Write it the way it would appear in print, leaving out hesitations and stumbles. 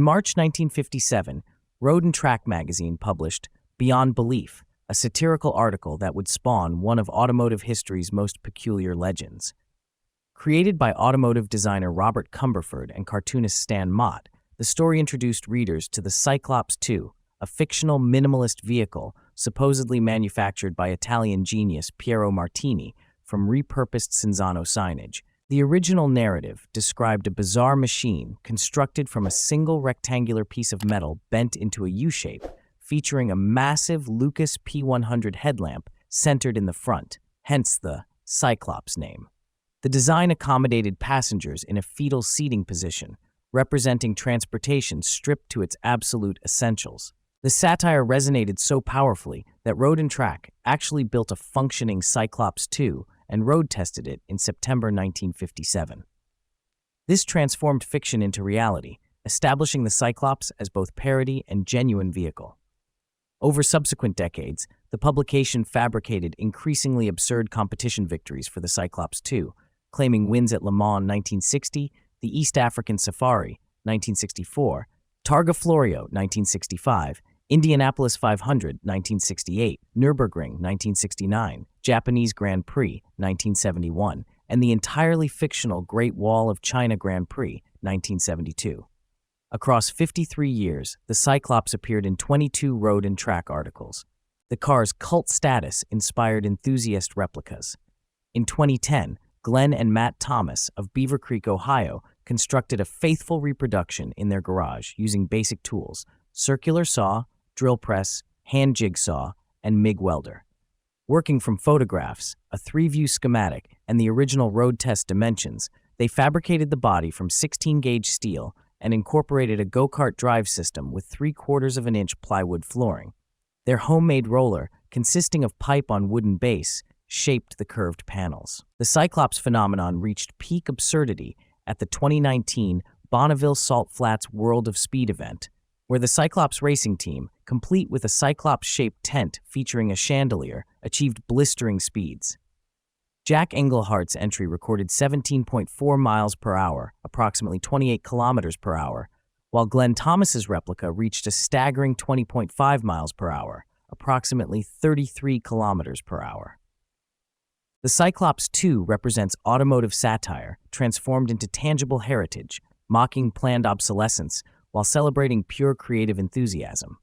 In March 1957, Road and Track magazine published Beyond Belief, a satirical article that would spawn one of automotive history's most peculiar legends. Created by automotive designer Robert Cumberford and cartoonist Stan Mott, the story introduced readers to the Cyclops II, a fictional minimalist vehicle supposedly manufactured by Italian genius Piero Martini from repurposed Cinzano signage. The original narrative described a bizarre machine constructed from a single rectangular piece of metal bent into a U-shape, featuring a massive Lucas P100 headlamp centered in the front, hence the Cyclops name. The design accommodated passengers in a fetal seating position, representing transportation stripped to its absolute essentials. The satire resonated so powerfully that Road and Track actually built a functioning Cyclops II and road tested it in September 1957. This transformed fiction into reality, establishing the Cyclops as both parody and genuine vehicle. Over subsequent decades, the publication fabricated increasingly absurd competition victories for the Cyclops II, claiming wins at Le Mans 1960, the East African Safari 1964, Targa Florio 1965, Indianapolis 500 1968, Nürburgring 1969, Japanese Grand Prix 1971, and the entirely fictional Great Wall of China Grand Prix 1972. Across 53 years, the Cyclops appeared in 22 Road and Track articles. The car's cult status inspired enthusiast replicas. In 2010, Glenn and Matt Thomas of Beaver Creek, Ohio, constructed a faithful reproduction in their garage using basic tools: circular saw, drill press, hand jigsaw, and MIG welder. Working from photographs, a 3-view schematic, and the original road test dimensions, they fabricated the body from 16-gauge steel and incorporated a go-kart drive system with 3/4 of an inch plywood flooring. Their homemade roller, consisting of pipe on wooden base, shaped the curved panels. The Cyclops phenomenon reached peak absurdity at the 2019 Bonneville Salt Flats World of Speed event, where the Cyclops racing team, complete with a Cyclops-shaped tent featuring a chandelier, achieved blistering speeds. Jack Englehart's entry recorded 17.4 miles per hour, approximately 28 kilometers per hour, while Glenn Thomas's replica reached a staggering 20.5 miles per hour, approximately 33 kilometers per hour. The Cyclops II represents automotive satire transformed into tangible heritage, mocking planned obsolescence while celebrating pure creative enthusiasm.